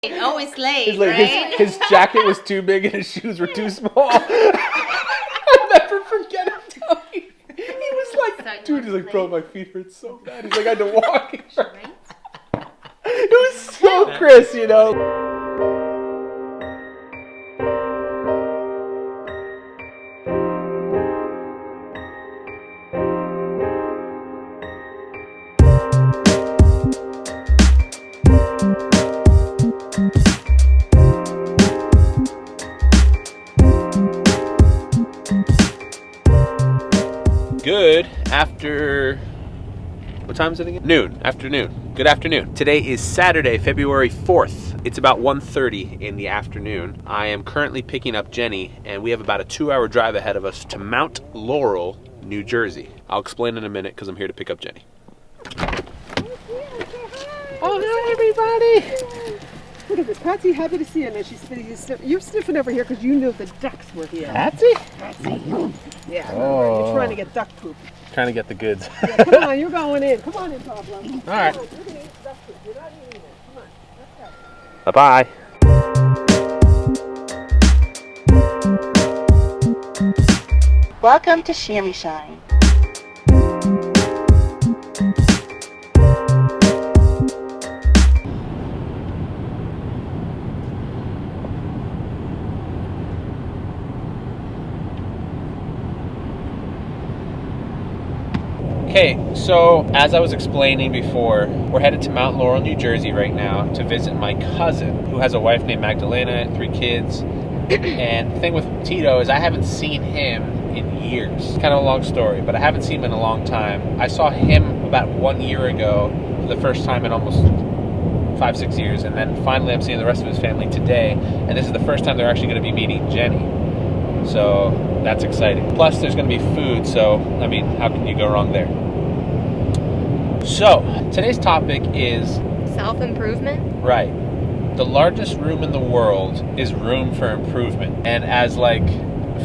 Always late, He's like, right? his jacket was too big and his shoes were too small. I'll never forget him telling me. He was like, dude, he's like, bro, my feet hurt so bad. He's like, I had to walk. It was so Chris, you know. Good after... What time is it again? Afternoon. Good afternoon. Today is Saturday, February 4th. It's about 1:30 in the afternoon. I am currently picking up Jenny, and we have about a 2-hour drive ahead of us to Mount Laurel, New Jersey. I'll explain in a minute because I'm here to pick up Jenny. Oh, hi, everybody. Look at this. Patsy, happy to see you. And you're sniffing over here because you knew the ducks were here. Patsy? Yeah. Oh. You're trying to get duck poop. Trying to get the goods. Yeah, come on, you're going in. Come on in, Pablo. All right. Come on, you're going to eat duck poop. You're not eating it. Come on, let's go. Bye-bye. Welcome to Shammy Shine. Okay, so as I was explaining before, we're headed to Mount Laurel, New Jersey right now to visit my cousin, who has a wife named Magdalena and 3 kids. And the thing with Tito is I haven't seen him in years. It's kind of a long story, but I haven't seen him in a long time. I saw him about 1 year ago for the first time in almost 5-6 years, and then finally I'm seeing the rest of his family today, and this is the first time they're actually going to be meeting Jenny. So that's exciting. Plus there's going to be food, so I mean, how can you go wrong there? So today's topic is Self-improvement? right. The largest room in the world is room for improvement. And as like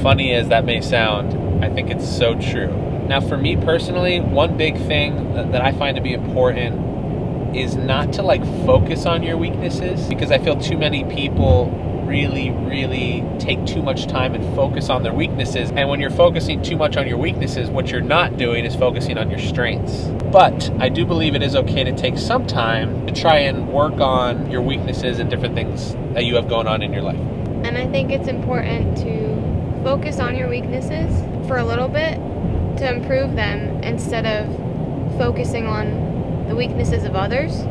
funny as that may sound, I think it's so true. Now for me personally, one big thing that I find to be important is not to like focus on your weaknesses, because I feel too many people really take too much time and focus on their weaknesses. And when you're focusing too much on your weaknesses, what you're not doing is focusing on your strengths. But I do believe it is okay to take some time to try and work on your weaknesses and different things that you have going on in your life. And I think it's important to focus on your weaknesses for a little bit to improve them instead of focusing on the weaknesses of others.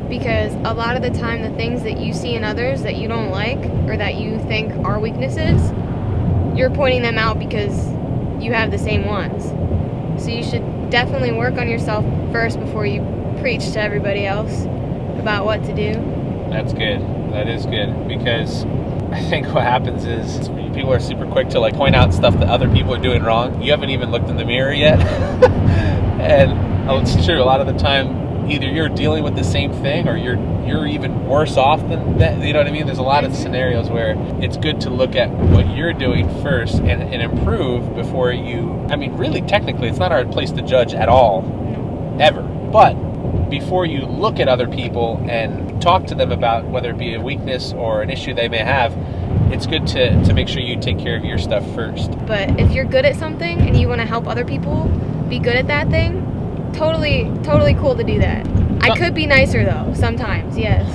Because a lot of the time, the things that you see in others that you don't like or that you think are weaknesses, you're pointing them out because you have the same ones. So you should definitely work on yourself first before you preach to everybody else about what to do. That's good. That is good, because I think what happens is people are super quick to like point out stuff that other people are doing wrong. You haven't even looked in the mirror yet. And it's true, a lot of the time either you're dealing with the same thing or you're even worse off than that. You know what I mean? There's a lot of scenarios where it's good to look at what you're doing first and improve before you... I mean, really, technically, it's not our place to judge at all, ever. But before you look at other people and talk to them about whether it be a weakness or an issue they may have, it's good to make sure you take care of your stuff first. But if you're good at something and you want to help other people be good at that thing, totally cool to do that. I could be nicer though, sometimes, yes.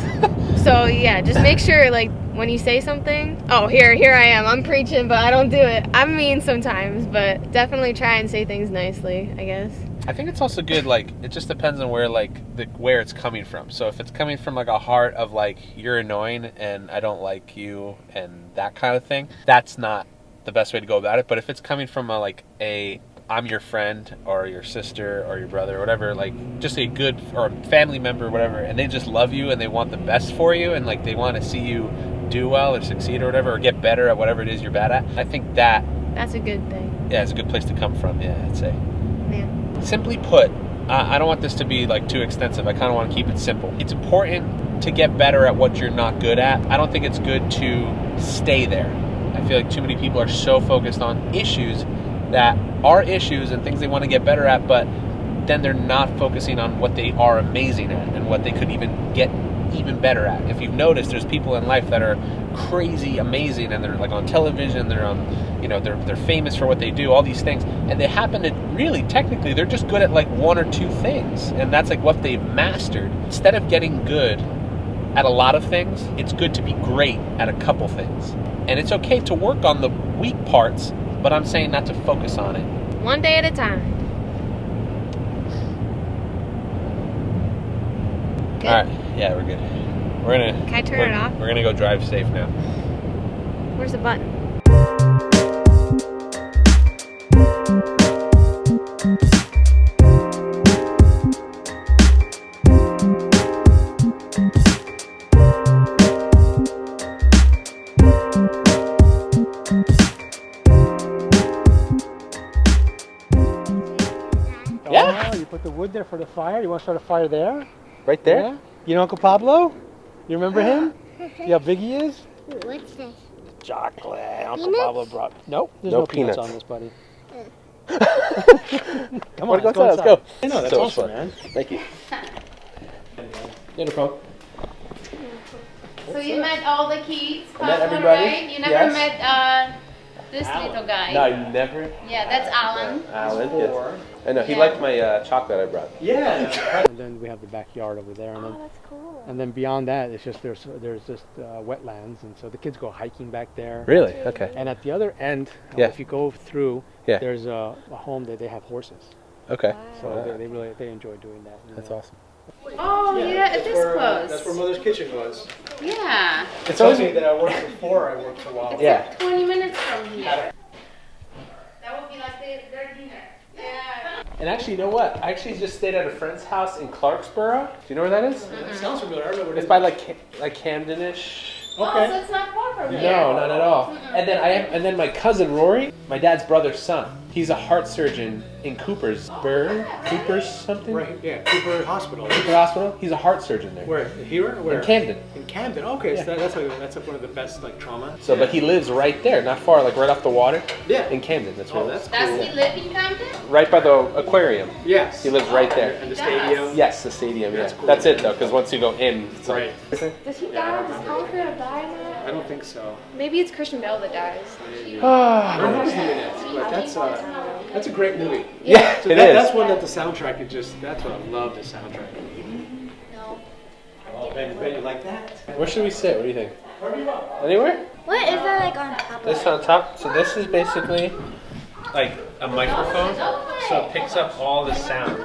So yeah, just make sure like when you say something, oh here I am, I'm preaching, but I don't do it. I'm mean sometimes, but definitely try and say things nicely, I guess. I think it's also good, like, it just depends on where it's coming from. So if it's coming from like a heart of like, you're annoying and I don't like you and that kind of thing, that's not the best way to go about it. But if it's coming from a I'm your friend or your sister or your brother or whatever, like just a good or a family member or whatever, and they just love you and they want the best for you and like they want to see you do well or succeed or whatever or get better at whatever it is you're bad at, I think that's a good thing. Yeah, it's a good place to come from. Yeah, I'd say. Yeah. Simply put, I don't want this to be like too extensive. I kind of want to keep it simple. It's important to get better at what you're not good at. I don't think it's good to stay there. I feel like too many people are so focused on issues that are issues and things they want to get better at, but then they're not focusing on what they are amazing at and what they could even get even better at. If you've noticed, there's people in life that are crazy amazing, and they're like on television, they're on, you know, they're famous for what they do, all these things, and they happen to really, technically, they're just good at like one or two things, and that's like what they've mastered. Instead of getting good at a lot of things, it's good to be great at a couple things. And it's okay to work on the weak parts, but I'm saying not to focus on it. One day at a time. Good. All right, yeah, we're good. We're gonna. Can I turn it off? We're gonna go drive safe now. Where's the button? Yeah. Oh, you put the wood there for the fire. You want to start a fire there? Right there. Yeah. You know Uncle Pablo? You remember him? See how big he is? What's this? Chocolate. Uncle Peanuts? Pablo brought. Nope. There's No no peanuts peanuts. on this, buddy. Come Wanna on, go let's go inside? inside. Let's go. I know, that's So awesome, fun. man. Thank you. Yeah, no problem. So you met all the kids, I met Pablo, everybody, right? You never yes. met this little guy. No, I never. Yeah, that's Alan. Alan. Yes. I know he Yeah. liked my chocolate I brought. Yeah. And then we have the backyard over there, and then That's cool. and then beyond that, it's just there's just wetlands, and so the kids go hiking back there. Really? Okay. And at the other end, Yeah. if you go through, Yeah. there's a home that they have horses, Okay. so they enjoy doing that. you That's know. awesome. Oh, yeah, it is close. That's where Mother's Kitchen was. Yeah, It tells me that I worked before I worked for Wawa. Yeah. 20 minutes from here. That would be like their dinner. Yeah. And actually, you know what? I actually just stayed at a friend's house in Clarksboro. Do you know where that is? That sounds familiar. I don't know what it It's is. by like Camden-ish. Oh, so it's not far from here. No, not at all. And then my cousin Rory, my dad's brother's son. He's a heart surgeon in Coopersburg. Coopers something? Right, yeah, Cooper Hospital. Cooper Hospital. He's a heart surgeon there. Where? Here or where? In Camden. In Camden. Okay, Yeah. so that's like one of the best like trauma. So, but he lives right there, not far, like right off the water. Yeah. In Camden. That's Oh, where it that's is. Does he live in Camden? Right by the aquarium. Yes. He lives right there. And the stadium. Yes, the stadium. Yeah. That's cool. That's it though, because once you go in, it's Right. like. Does he die on his concrete or die in it? I don't think so. Maybe it's Christian Bale that dies. I haven't seen it, but that's a great movie. Yeah, So it that, is. That's one that the soundtrack is just. That's what I love the soundtrack. No. Oh, Ben, you like that? Where should we sit? What do you think? Anywhere? What is that like on top of? This on top. So this is basically like a microphone, so it picks up all the sound.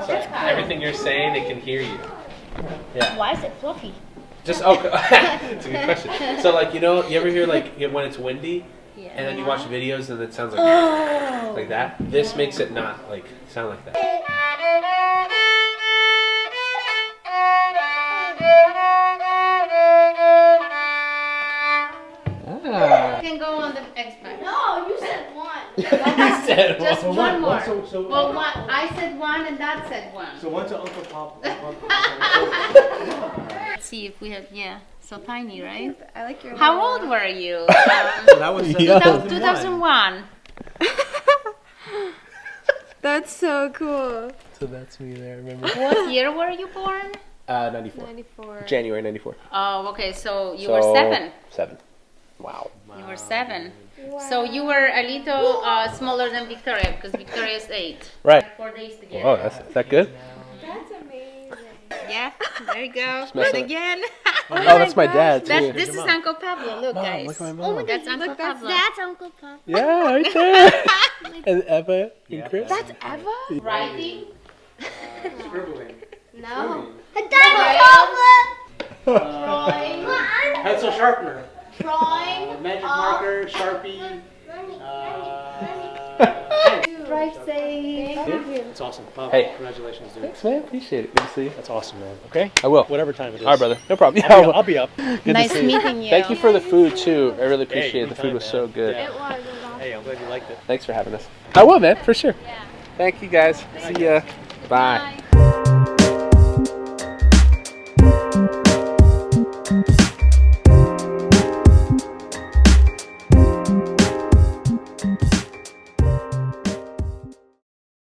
So everything you're saying, it can hear you. Yeah. Why is it fluffy? Just it's a good question. So like you ever hear like when it's windy, and then you watch videos and it sounds like that. This makes it not like sound like that. You can go on the Xbox. No, you said one. You said Just one more. So Well, one, I said one and Dad said one. So one's an Uncle Pop. Let's see if we have, yeah, so tiny, right? I like your. How old were you? That was 2001. That's so cool. So that's me there. Remember? What year were you born? 94. 94. January 94. Oh, okay, so you were 7. 7. Wow. You were 7. So you were a little smaller than Victoria because Victoria is 8. Right. 4 days together. Oh, is that good? That's amazing. Yeah, there you go. mess And it up. again. Oh, that's my dad too. This is Uncle Pablo. Look, guys. Look at my mom. That's Uncle Pablo. That's Uncle Pop. Yeah, right there. And Eva and Chris. That's Eva? Writing. Scribbling. No. Drawing. Pencil sharpener. Drawing. Magic marker. Sharpie. Drive safe. That's awesome. Pop, Hey. Congratulations, dude. Thanks, man. Appreciate it. Good to see you. That's awesome, man. Okay? I will. Whatever time it is. All right, brother. No problem. I'll be up. Good to Nice see you. meeting you. Thank you for the food too. I really appreciate it. The anytime, food was so man. good. Yeah. Hey, I'm glad you liked it. Thanks for having us. I will, man, for sure. Thank you, guys. See ya. Bye.